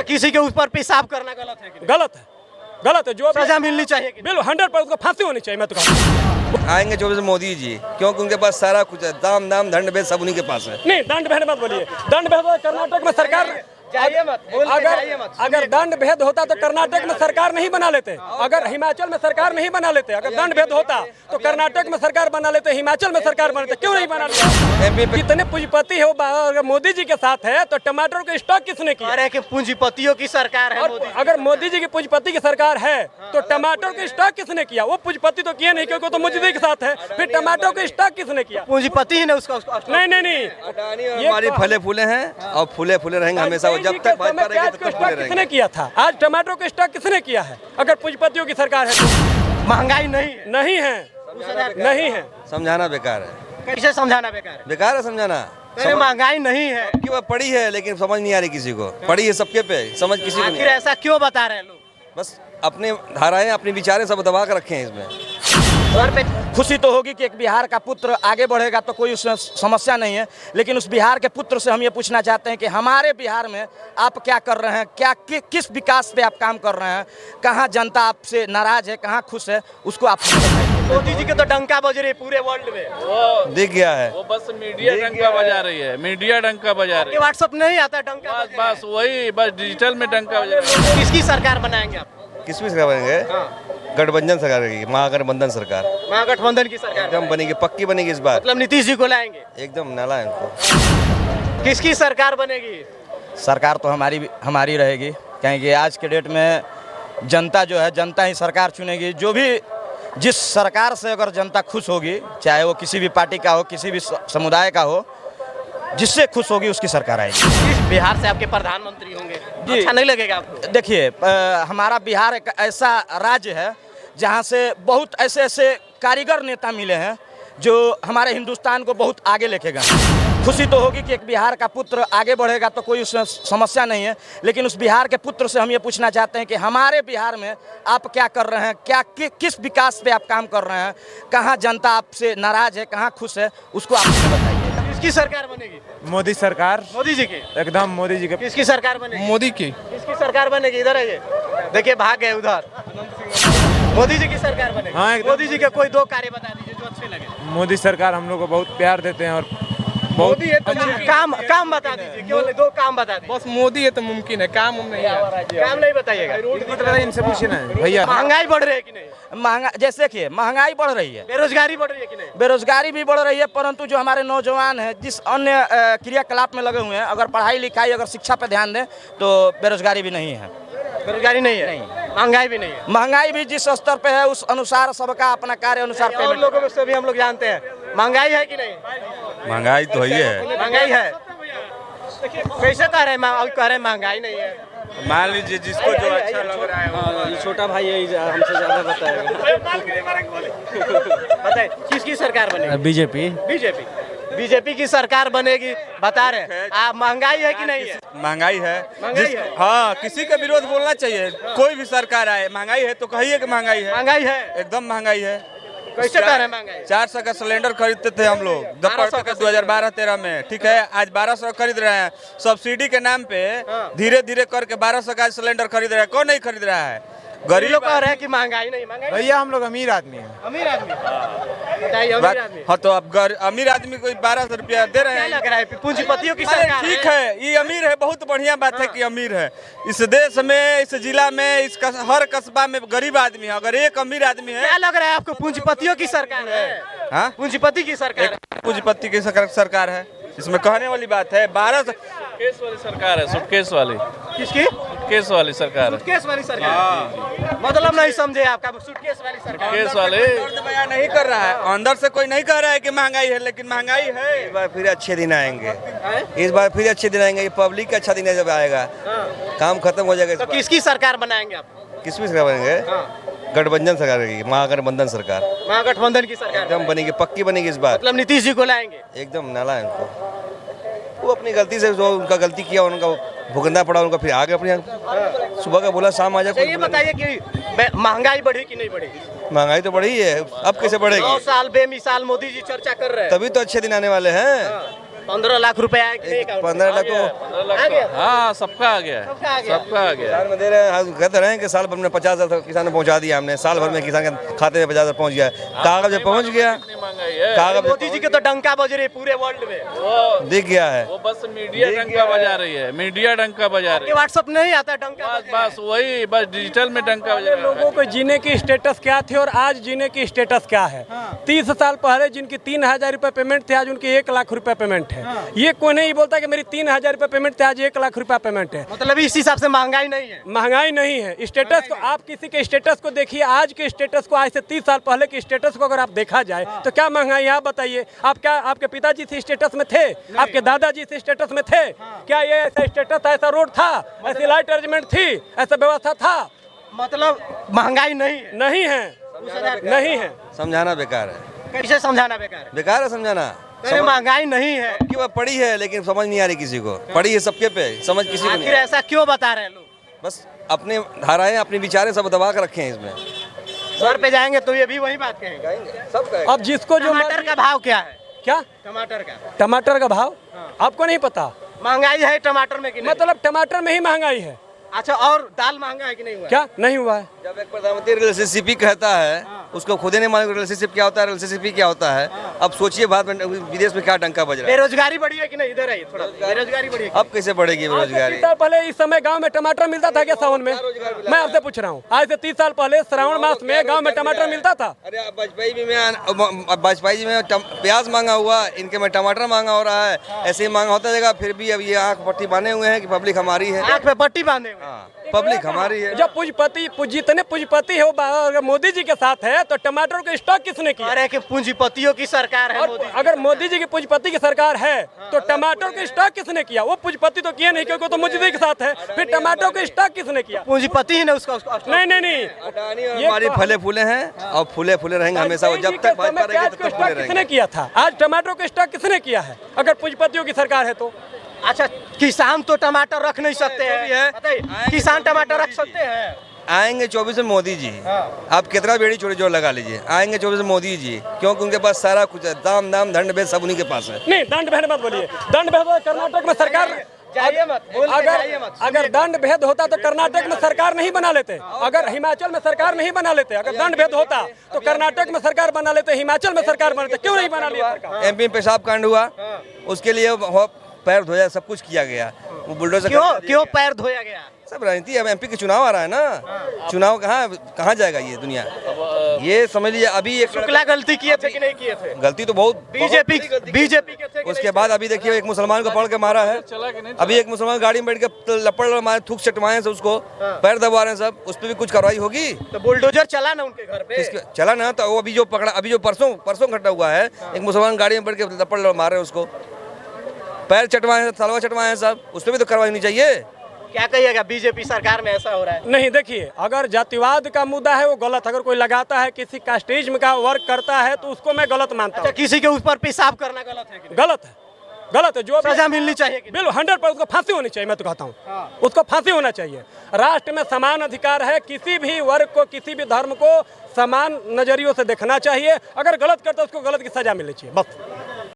किसी के ऊपर पेशाब करना गलत है कि नहीं? गलत है, गलत है। जो सजा मिलनी चाहिए कि नहीं? बिल्कुल 100% उसको फांसी होनी चाहिए। मैं तो कहूँ आएंगे 24 मोदी जी, क्योंकि उनके पास सारा कुछ है, दाम दाम दंड भेद सब उन्हीं के पास है। नहीं, दंड भेद मत बोलिए। दंड भेद कर्नाटक में सरकार जाइए मत, बोल के जाइए मत। अगर दंड भेद होता तो कर्नाटक में सरकार नहीं बना लेते, अगर हिमाचल में सरकार नहीं बना लेते। अगर दंड भेद होता तो कर्नाटक में सरकार बना लेते, हिमाचल में सरकार बना लेते, क्यों नहीं बना लेते? कितने पूंजीपति हो, अगर मोदी जी के साथ है तो टमाटर का स्टॉक किसने किया? अरे कि पूंजीपतियों की सरकार है मोदी। अगर मोदी जी की पूंजीपति की सरकार है तो टमाटर का स्टॉक किसने किया? वो पूंजीपति तो किया नहीं, क्योंकि तो मोदी जी के साथ है। फिर टमाटर का स्टॉक किसने किया? पूंजीपति ही ने उसका नहीं। ये हमारी फले फूले हैं और फूले फूले रहेंगे हमेशा, वो जब तक भाजपा रहेगी तब तक फूले किसने रहेंगे। किया था? आज टमाटो का स्टॉक किसने किया है? अगर पूंजीपतियों की सरकार है तो महंगाई नहीं है। नहीं है। समझाना बेकार है। कैसे समझाना बेकार है? बेकार है समझाना। अरे महंगाई नहीं है कि वह पढ़ी है लेकिन समझ नहीं आ रही किसी को, पढ़ी है सबके पे, समझ किसी को नहीं आखिर आ रही। ऐसा क्यों बता रहे हैं लोग? बस अपने धाराएं अपने विचारें सब दबा कर रखे हैं इसमें। सर पे खुशी तो होगी कि एक बिहार का पुत्र आगे बढ़ेगा तो कोई उसमें समस्या नहीं है, लेकिन उस बिहार के पुत्र से हम ये पूछना चाहते हैं कि हमारे बिहार में आप क्या कर रहे हैं, किस विकास पे आप काम कर रहे हैं, कहाँ जनता आपसे नाराज है, कहाँ खुश है, उसको आप बताइए। मोदी जी के तो डंका बज रही है पूरे वर्ल्ड में। दिख गया है, वो बस मीडिया डंका बजा रही है, मीडिया डंका बजा रही है। व्हाट्सएप नहीं आता डंका बस बस वही, बस डिजिटल में डंका बजा रही है। किसकी सरकार बनाएंगे आप? किसमें सरकार बनेंगे? गठबंधन सरकार रहेगी, महागठबंधन सरकार महागठबंधन की सरकार एकदम बनेगी, पक्की बनेगी इस बार। मतलब नीतीश जी को लाएंगे? एकदम नाला है इनको। किसकी सरकार बनेगी? सरकार तो हमारी रहेगी, क्योंकि आज के डेट में जनता जो है, जनता ही सरकार चुनेगी। जो भी जिस सरकार से अगर जनता खुश होगी, चाहे वो किसी भी पार्टी का हो, किसी भी समुदाय का हो, जिससे खुश होगी उसकी सरकार आएगी। बिहार से आपके प्रधानमंत्री होंगे, अच्छा नहीं लगेगा आपको? देखिए, हमारा बिहार एक ऐसा राज्य है जहाँ से बहुत ऐसे कारीगर नेता मिले हैं जो हमारे हिंदुस्तान को बहुत आगे लेके गए। खुशी तो होगी कि एक बिहार का पुत्र आगे बढ़ेगा तो कोई उसमें समस्या नहीं है, लेकिन उस बिहार के पुत्र से हम ये पूछना चाहते हैं कि हमारे बिहार में आप क्या कर रहे हैं, किस विकास पे आप काम कर रहे हैं, कहाँ जनता आपसे नाराज है, कहाँ खुश है, उसको आप बताइए। किसकी सरकार बनेगी? मोदी सरकार, मोदी जी की। एकदम मोदी जी के। किसकी सरकार बनेगी? मोदी की। किसकी सरकार बनेगी? इधर आइए, देखिए भाग गए उधर। मोदी जी की सरकार बनेगी। हाँ, एकदम। मोदी जी के कोई दो कार्य बता दीजिए जो अच्छे लगे। मोदी सरकार हम लोग को बहुत प्यार देते हैं और बहुत मोदी है तो काम बता दीजिए, केवल दो काम बता दीजिए। बस मोदी है तो मुमकिन है, काम नहीं है। काम नहीं बताइएगा। इनसे पूछना है भैया। महंगाई बढ़ रही है कि नहीं? जैसे देखिए, महंगाई बढ़ रही है, बेरोजगारी बढ़ रही है कि नहीं? बेरोजगारी भी बढ़ रही है, परंतु जो हमारे नौजवान हैं जिस अन्य क्रियाकलाप में लगे हुए हैं, अगर पढ़ाई लिखाई, अगर शिक्षा पे ध्यान दें तो बेरोजगारी भी नहीं है। बेरोजगारी नहीं है, महंगाई भी नहीं है। महंगाई भी जिस स्तर पे है उस अनुसार सबका अपना कार्य अनुसार और पेमेंट। लोगों से भी हम लोग जानते हैं, महंगाई है कि नहीं? महंगाई तो ही है। महंगाई है। कैसे कह रहे हैं? कह रहे हैं महंगाई नहीं है। मान लीजिए जिसको जो अच्छा लग रहा है। ये छोटा भाई है, हमसे ज्यादा बताइए किसकी सरकार बनेगी? बीजेपी। बीजेपी की सरकार बनेगी, बता रहे हैं। आप महंगाई है कि नहीं है? महंगाई है, महंगाई है। हाँ, किसी का विरोध बोलना चाहिए। कोई भी सरकार आए, महंगाई है तो कहिए कि महंगाई है। महंगाई है। एकदम महंगाई है। कैसे कह रहे हैं महंगाई? 400 का सिलेंडर खरीदते थे हम लोग 2012-13 में, ठीक है। आज 1200 खरीद रहे हैं सब्सिडी के नाम पे। धीरे धीरे करके 1200 का सिलेंडर खरीद रहे हैं। कौन नहीं खरीद रहा है? गरीब लोग कह रहे हैं कि महंगाई नहीं। महंगाई भैया हम लोग अमीर आदमी हैं। अमीर आदमी बताइए, अमीर आदमी। हाँ, तो अब अमीर आदमी को 1200 रुपया दे रहे क्या हैं। लग रहा है? पूंजीपतियों की अरे सरकार ठीक है, ये अमीर है, बहुत बढ़िया बात है कि अमीर है। इस देश में, इस जिला में, हर कस्बा में गरीब आदमी है। अगर एक अमीर आदमी है। क्या लग रहा है आपको? पूंजीपतियों की सरकार है। हाँ, पूंजीपति की सरकार। पूंजीपति की सरकार है, इसमें कहने वाली बात है। 1200 सुटकेस वाली सरकार है, सुटकेस वाली। किसकी? सुटकेस वाली सरकार है। सूटकेस वाली सरकार। मतलब नहीं समझे आपका? सूटकेस वाली सरकार। सुटकेस वाले दर्द बयान नहीं कर रहा है, अंदर से कोई नहीं कह रहा है कि महंगाई है, लेकिन महंगाई है। इस बार फिर अच्छे दिन आएंगे, इस बार फिर अच्छे दिन आएंगे। ये पब्लिक का अच्छा दिन जब आएगा, काम खत्म हो जाएगा। तो किसकी सरकार बनाएंगे आप? किसमें सरकार बनेंगे? गठबंधन सरकार रहेगी, महागठबंधन सरकार महागठबंधन की सरकार एकदम बनेगी, पक्की बनेगी इस बार। मतलब नीतीश जी को लाएंगे? एकदम नाला है उनको। वो अपनी गलती से, जो उनका गलती किया उनका भुगतना पड़ा, उनका फिर आगे अपने सुबह का बोला शाम आ जाए। ये बताइए कि महंगाई बढ़ी कि नहीं बढ़ी? महंगाई तो बढ़ी है, अब कैसे बढ़ेगी? 9 साल बेमिसाल मोदी जी चर्चा कर रहे हैं। तभी तो अच्छे दिन आने वाले हैं। 15 लाख रुपए आए 15 लाख को हाँ सबका आ गया है, सबका आ गया है। किसान में दे रहे हैं। हम कहते रहे हैं कि साल भर में 50,000 किसान ने पहुंचा दिया, हमने साल भर में किसान के खाते में 50,000 पहुंच गया। कागज में पहुंच गया, महंगाई है कागज मोदी जी के तो डंका बज रही है पूरे वर्ल्ड में। वो दिख गया है। वो बस मीडिया डंका बजा रही है, मीडिया डंका बजा रही ये है। व्हाट्सएप नहीं आता डंका बस बस वही बस डिजिटल में डंका बजा रहा है। लोगों को जीने की स्टेटस क्या थी और आज जीने की स्टेटस क्या है। 30 साल पहले जिनकी 3,000 रुपए पेमेंट थे, आज उनकी 1 लाख रुपए पेमेंट है। ये कोई नहीं बोलता कि मेरी 3,000 रुपए पेमेंट थे, आज 1 लाख रुपए पेमेंट है। मतलब इस हिसाब से महंगाई नहीं है। महंगाई नहीं है। स्टेटस को आप किसी के स्टेटस को देखिए, आज के स्टेटस को आज से 30 साल पहले के स्टेटस को अगर आप देखा जाए तो क्या महंगाई है आप बताइए। आप क्या आपके पिताजी इस स्टेटस में थे, आपके दादाजी इस स्टेटस में थे क्या? ये ऐसा स्टेटस था, ऐसा रोड था, ऐसी लाइट अरेंजमेंट थी, ऐसा व्यवस्था था? मतलब महंगाई नहीं है। नहीं है, नहीं है। समझाना बेकार है, कैसे समझाना बेकार है? बेकार है समझाना। अरे महंगाई नहीं है। कि वह पढ़ी है लेकिन समझ नहीं आ रही किसी को, पढ़ी है सबके पे, समझ किसी को नहीं आखिर आ रही। ऐसा क्यों बता रहे हैं लोग? बस अपने धाराएं अपनी विचारें सब दबा कर रखे हैं इसमें। सर पे जाएंगे तो ये भी वही बात कहेंगे। सब कहे। अब जिसको जो टमाटर का भाव क्या है? क्या टमाटर का टमाटर का भाव आपको नहीं पता? महंगाई है टमाटर में कि नहीं? मतलब टमाटर में ही महंगाई है। अच्छा, और दाल महंगा है कि नहीं हुआ? क्या नहीं हुआ है? जब एक प्रधानमंत्री रिलेशनशिप कहता है, उसको खुद ही नहीं मालूम रिलेशनशिप क्या होता है, रिलेशनशिप क्या होता है। अब सोचिए बाद में विदेश में क्या डंका बज रहा है। बेरोजगारी बढ़ी है कि नहीं? इधर आइए थोड़ा। बेरोजगारी बढ़ी है कि अब कैसे बढ़ेगी बेरोजगारी? 30 साल पहले इस समय गांव में टमाटर मिलता था क्या सावन में? मैं आपसे पूछ रहा हूँ, आज से 30 साल पहले श्रावण मास में गांव में टमाटर मिलता था? अरे अब वाजपेयी जी में प्याज मांगा हुआ, इनके में टमाटर मांगा हो रहा है। ऐसे ही मांगा होता जाएगा। फिर भी अब ये आंख पट्टी बांधे हुए हैं कि पब्लिक हमारी है। आंख पे पट्टी बांधे हुए। हाँ, पब्लिक हमारी है। जब जितने पूंजीपति है वो अगर मोदी जी के साथ है तो टमाटर का स्टॉक किसने किया? अरे कि पूंजीपतियों की सरकार है और मोदी जी। अगर मोदी जी की पूंजीपति की सरकार है तो टमाटर का स्टॉक किसने किया? वो पूंजीपति तो किया नहीं क्योंकि वो तो मोदी जी के साथ है। फिर टमाटर का स्टॉक किसने किया? पूंजीपति ही ने उसका नहीं अडानी और हमारी फले फूले हैं और फूले फूले रहेंगे हमेशा। वो जब तक भाजपा रहेगी तब तक फूले किसने रहेंगे। किया था? आज टमाटर का स्टॉक किसने किया है अगर पूंजीपतियों की सरकार है तो? अच्छा, किसान तो टमाटर रख नहीं सकते हैं। बताइए, किसान टमाटर रख सकते हैं? आएंगे 24 में मोदी जी। आप कितना बेड़ी छोड़ी जोर लगा लीजिए, आएंगे 24 में मोदी जी, क्योंकि उनके पास सारा कुछ है। दाम दाम दंड भेद सब उन्हीं के पास है। नहीं, दंड भेद मत बोलिए। दंड भेद कर्नाटक में सरकार जाइए मत, बोल के जाइए मत। अगर दंड भेद होता तो कर्नाटक में सरकार नहीं बना लेते। अगर हिमाचल में सरकार नहीं बना लेते, अगर दंड भेद होता तो कर्नाटक में सरकार बना लेते, हिमाचल में सरकार बना लेते। क्यों नहीं बना लिया सरकार? MP में पेशाब कांड हुआ, उसके लिए पैर धोया, सब कुछ किया गया। वो बुलडोजर क्यों पैर धोया गया? सब राजनीति। अब MP के चुनाव आ रहा है ना, चुनाव कहाँ जाएगा ये दुनिया? ये समझ लीजिए अभी एक शुक्ला गलती किए थे कि नहीं किए थे? गलती तो बहुत बीजेपी के थे कि उसके बाद अभी देखिए एक मुसलमान को पकड़ के मारा है। अभी एक मुसलमान गाड़ी में बैठ के लपड़ मारे, थूक चटवाए से उसको, पैर दबा रहे हैं सब। उस पर भी कुछ कार्रवाई होगी? तो बुलडोजर चला ना उनके घर पे। चला ना, तो वो अभी जो पकड़ा, अभी जो परसों घटा हुआ है, एक मुसलमान गाड़ी में बैठ के लपड़ मार रहे हैं उसको, पैर चटवाए हैं, तलवा चटवाए हैं सब। उस पर भी तो कार्रवाई होनी चाहिए। क्या कहिएगा, बीजेपी सरकार में ऐसा हो रहा है? नहीं, देखिए, अगर जातिवाद का मुद्दा है वो गलत। अगर कोई लगाता है किसी कास्टिज्म का वर्क करता है तो उसको मैं गलत मानता हूँ। किसी के ऊपर पेशाब करना गलत है कि नहीं? गलत है, गलत है। जो सजा मिलनी चाहिए कि नहीं? बिल्कुल 100% उसको फांसी होनी चाहिए। मैं तो कहता हूँ उसको फांसी होना चाहिए। राष्ट्र में समान अधिकार है, किसी भी वर्ग को, किसी भी धर्म को समान नजरियों से देखना चाहिए। अगर गलत करता है उसको गलत की सजा मिलनी चाहिए, बस।